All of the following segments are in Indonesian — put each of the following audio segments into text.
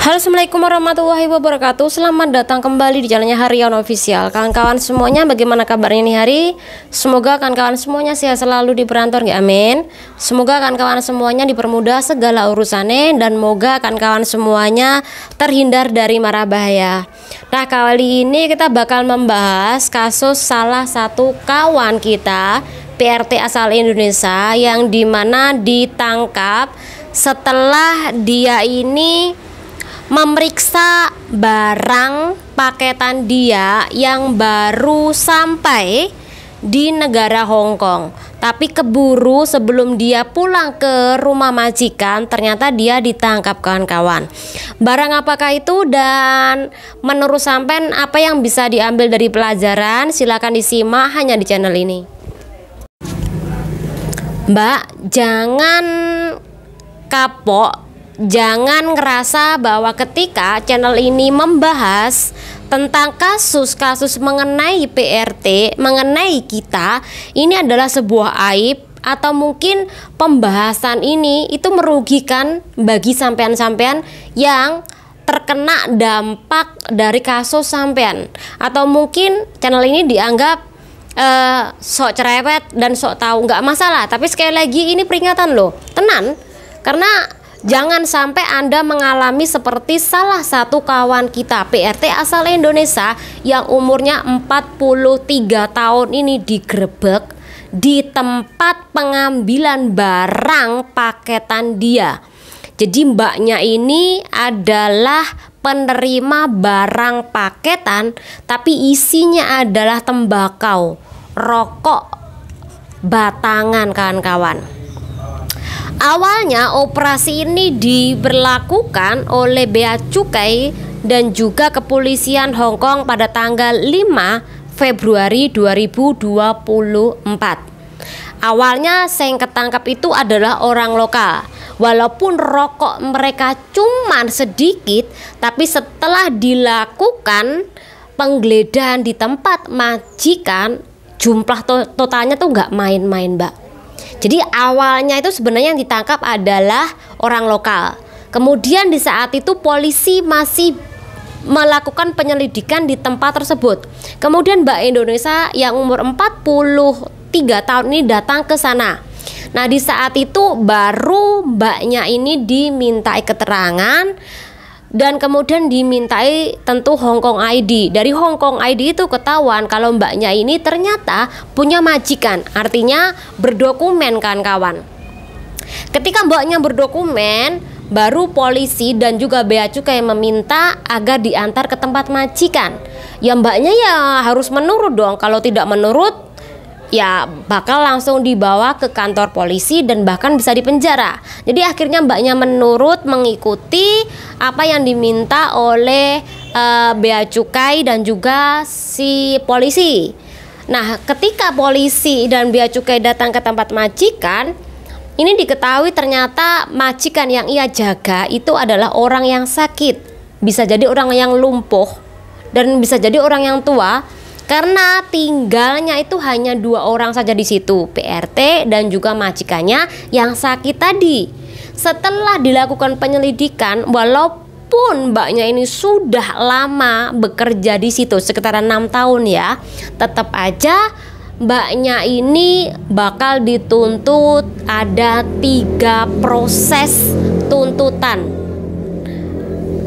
Halo, assalamualaikum warahmatullahi wabarakatuh. Selamat datang kembali di channelnya Harian Official. Kawan-kawan semuanya, bagaimana kabarnya ini hari? Semoga kawan-kawan semuanya sehat selalu di perantauan, ya amin. Semoga kawan-kawan semuanya dipermudah segala urusannya, dan moga kawan-kawan semuanya terhindar dari mara bahaya. Nah, kali ini kita bakal membahas kasus salah satu kawan kita, PRT asal Indonesia, yang dimana ditangkap setelah dia ini memeriksa barang paketan dia yang baru sampai di negara Hong Kong. Tapi keburu sebelum dia pulang ke rumah majikan, ternyata dia ditangkap, kawan-kawan. Barang apakah itu dan menurut sampean apa yang bisa diambil dari pelajaran? Silakan disimak hanya di channel ini. Mbak, jangan kapok, jangan ngerasa bahwa ketika channel ini membahas tentang kasus-kasus mengenai PRT, mengenai kita, ini adalah sebuah aib, atau mungkin pembahasan ini itu merugikan bagi sampean-sampean yang terkena dampak dari kasus sampean, atau mungkin channel ini dianggap sok cerewet dan sok tahu. Nggak masalah, tapi sekali lagi ini peringatan loh, tenan, karena jangan sampai Anda mengalami seperti salah satu kawan kita PRT asal Indonesia yang umurnya 43 tahun ini digerebek di tempat pengambilan barang paketan dia. Jadi mbaknya ini adalah penerima barang paketan, tapi isinya adalah tembakau, rokok batangan, kawan-kawan. Awalnya operasi ini diberlakukan oleh Bea Cukai dan juga Kepolisian Hong Kong pada tanggal 5 Februari 2024. Awalnya yang ketangkap itu adalah orang lokal. Walaupun rokok mereka cuma sedikit, tapi setelah dilakukan penggeledahan di tempat majikan, jumlah totalnya tuh nggak main-main, Mbak. Jadi awalnya itu sebenarnya yang ditangkap adalah orang lokal. Kemudian di saat itu polisi masih melakukan penyelidikan di tempat tersebut. Kemudian Mbak Indonesia yang umur 43 tahun ini datang ke sana. Nah, di saat itu baru mbaknya ini dimintai keterangan dan kemudian dimintai tentu Hong Kong ID. Dari Hong Kong ID itu ketahuan kalau mbaknya ini ternyata punya majikan, artinya berdokumen, kawan-kawan. Ketika mbaknya berdokumen, baru polisi dan juga Bea Cukai meminta agar diantar ke tempat majikan. Ya mbaknya ya harus menurut dong, kalau tidak menurut ya bakal langsung dibawa ke kantor polisi dan bahkan bisa dipenjara. Jadi akhirnya mbaknya menurut, mengikuti apa yang diminta oleh Bea Cukai dan juga si polisi. Nah, ketika polisi dan Bea Cukai datang ke tempat majikan, ini diketahui ternyata majikan yang ia jaga itu adalah orang yang sakit. Bisa jadi orang yang lumpuh dan bisa jadi orang yang tua. Karena tinggalnya itu hanya 2 orang saja di situ, PRT dan juga majikannya yang sakit tadi. Setelah dilakukan penyelidikan, walaupun mbaknya ini sudah lama bekerja di situ, sekitar 6 tahun ya, tetap aja mbaknya ini bakal dituntut. Ada 3 proses tuntutan.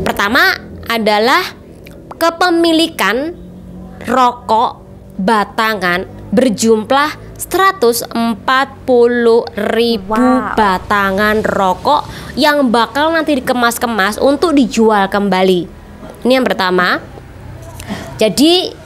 Pertama adalah kepemilikan rokok batangan berjumlah 140.000 batangan rokok yang bakal nanti dikemas-kemas untuk dijual kembali. Ini yang pertama. Jadi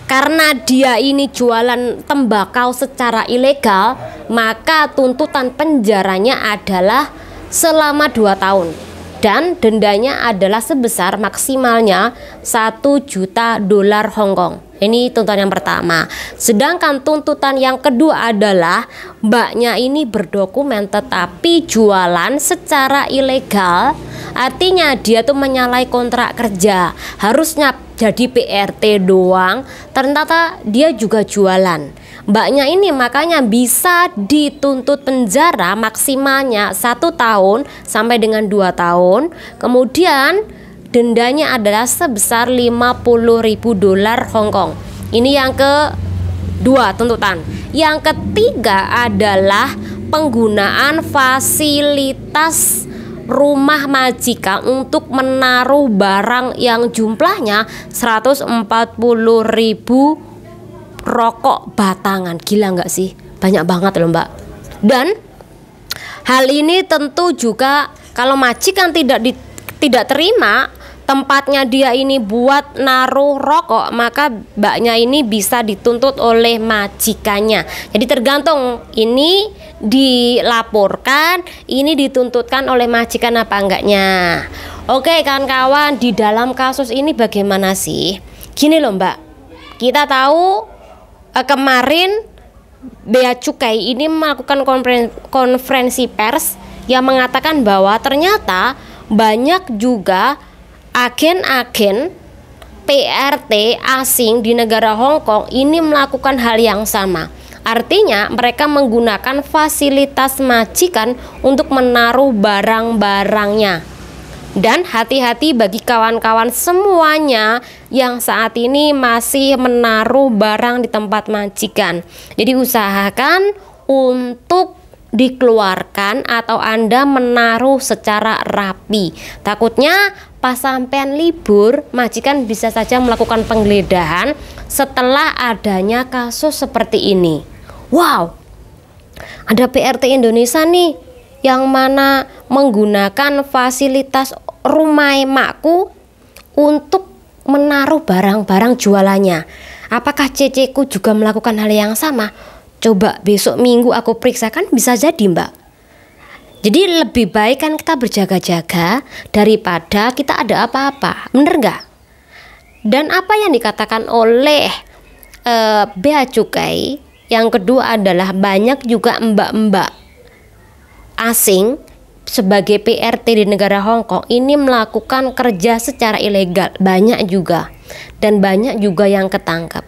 karena dia ini jualan tembakau secara ilegal, maka tuntutan penjaranya adalah selama 2 tahun. Dan dendanya adalah sebesar maksimalnya 1 juta dolar Hong Kong. Ini tuntutan yang pertama. Sedangkan tuntutan yang kedua adalah mbaknya ini berdokumen tetapi jualan secara ilegal. Artinya dia tuh menyalahi kontrak kerja. Harusnya jadi PRT doang, ternyata dia juga jualan. Mbaknya ini makanya bisa dituntut penjara maksimalnya 1 tahun sampai dengan 2 tahun. Kemudian dendanya adalah sebesar 50.000 dolar Hong Kong. Ini yang kedua tuntutan. Yang ketiga adalah penggunaan fasilitas rumah majikan untuk menaruh barang yang jumlahnya 140.000 rokok batangan. Gila nggak sih? Banyak banget loh Mbak. Dan hal ini tentu juga kalau majikan tidak terima tempatnya dia ini buat naruh rokok, maka mbaknya ini bisa dituntut oleh majikannya. Jadi tergantung ini dilaporkan, ini dituntutkan oleh majikan apa enggaknya. Oke kawan-kawan, di dalam kasus ini bagaimana sih? Gini loh Mbak, kita tahu kemarin Bea Cukai ini melakukan konferensi pers yang mengatakan bahwa ternyata banyak juga agen-agen PRT asing di negara Hong Kong ini melakukan hal yang sama. Artinya mereka menggunakan fasilitas majikan untuk menaruh barang-barangnya. Dan hati-hati bagi kawan-kawan semuanya yang saat ini masih menaruh barang di tempat majikan. Jadi usahakan untuk dikeluarkan atau Anda menaruh secara rapi. Takutnya pas sampean libur, majikan bisa saja melakukan penggeledahan setelah adanya kasus seperti ini. Wow, ada PRT Indonesia nih yang mana menggunakan fasilitas rumah emakku untuk menaruh barang-barang jualannya. Apakah ceceku juga melakukan hal yang sama? Coba besok minggu aku periksa, kan bisa jadi Mbak. Jadi lebih baik kan kita berjaga-jaga daripada kita ada apa-apa, bener nggak? Dan apa yang dikatakan oleh Bea Cukai yang kedua adalah banyak juga mbak-mbak asing sebagai PRT di negara Hong Kong ini melakukan kerja secara ilegal, banyak juga, dan banyak juga yang ketangkap.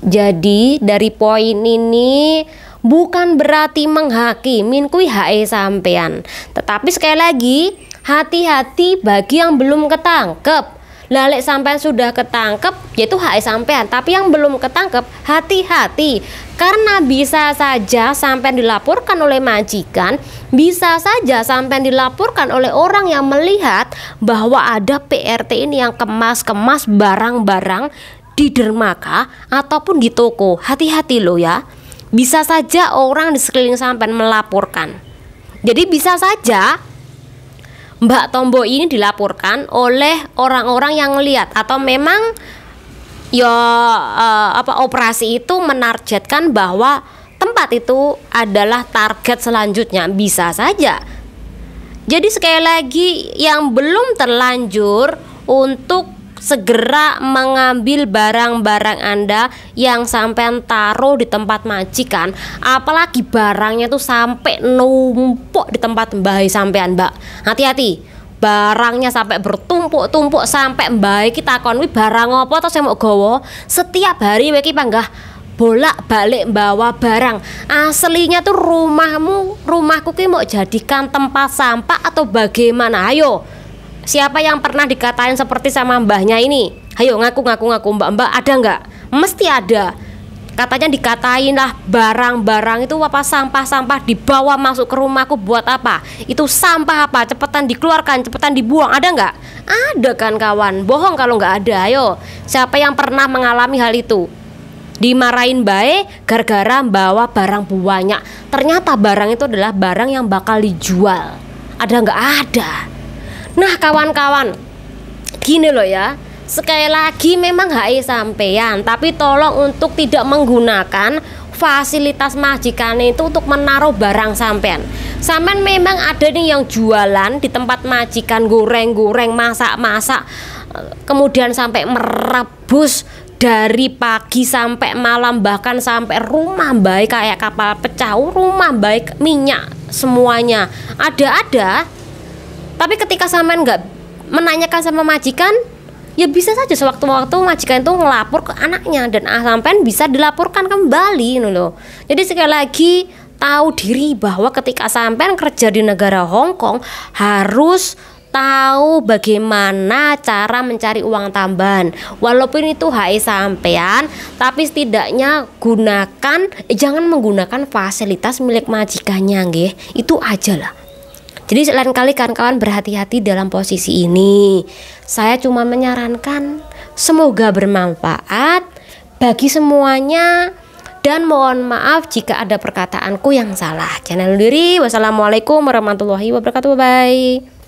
Jadi dari poin ini bukan berarti menghakimin kui hae sampean, tetapi sekali lagi hati-hati bagi yang belum ketangkep. Lalek sampean sudah ketangkep yaitu hae sampean, tapi yang belum ketangkep hati-hati, karena bisa saja sampean dilaporkan oleh majikan, bisa saja sampean dilaporkan oleh orang yang melihat bahwa ada PRT ini yang kemas-kemas barang-barang di dermaga ataupun di toko. Hati-hati loh ya, bisa saja orang di sekeliling sampean melaporkan. Jadi bisa saja Mbak Tombo ini dilaporkan oleh orang-orang yang melihat, atau memang operasi itu menargetkan bahwa tempat itu adalah target selanjutnya, bisa saja. Jadi sekali lagi yang belum terlanjur untuk segera mengambil barang-barang Anda yang sampean taruh di tempat majikan, apalagi barangnya tuh sampai numpuk di tempat mbah sampean Mbak. Hati-hati, barangnya sampai bertumpuk-tumpuk sampai mbah kita konwi barang apa atau saya mau gowo setiap hari iki panggah bolak-balik bawa barang. Aslinya tuh rumahku ki mau jadikan tempat sampah atau bagaimana? Ayo, siapa yang pernah dikatain seperti sama mbahnya ini? Ayo ngaku mbak-mbak, ada nggak? Mesti ada. Katanya dikatain lah barang-barang itu apa, sampah-sampah dibawa masuk ke rumahku buat apa? Itu sampah apa? Cepetan dikeluarkan, cepetan dibuang, ada nggak? Ada kan kawan? Bohong kalau nggak ada. Ayo, siapa yang pernah mengalami hal itu? Dimarahin baik gara-gara bawa barang banyak. Ternyata barang itu adalah barang yang bakal dijual. Ada nggak? Ada. Nah kawan-kawan, gini loh ya, sekali lagi memang HI sampean, tapi tolong untuk tidak menggunakan fasilitas majikan itu untuk menaruh barang sampean. Sampean memang ada nih yang jualan di tempat majikan, goreng-goreng, masak-masak, kemudian sampai merebus dari pagi sampai malam, bahkan sampai rumah baik kayak kapal pecah, rumah baik minyak semuanya ada. Tapi ketika sampean nggak menanyakan sama majikan, ya bisa saja sewaktu-waktu majikan itu ngelapor ke anaknya dan sampean bisa dilaporkan kembali loh. Jadi sekali lagi tahu diri bahwa ketika sampean kerja di negara Hong Kong harus tahu bagaimana cara mencari uang tambahan. Walaupun itu HE sampean, tapi setidaknya jangan menggunakan fasilitas milik majikannya nggih. Itu aja lah. Jadi lain kali kawan-kawan berhati-hati dalam posisi ini. Saya cuma menyarankan, semoga bermanfaat bagi semuanya. Dan mohon maaf jika ada perkataanku yang salah. Jangan lupa diri. Wassalamualaikum warahmatullahi wabarakatuh. Bye.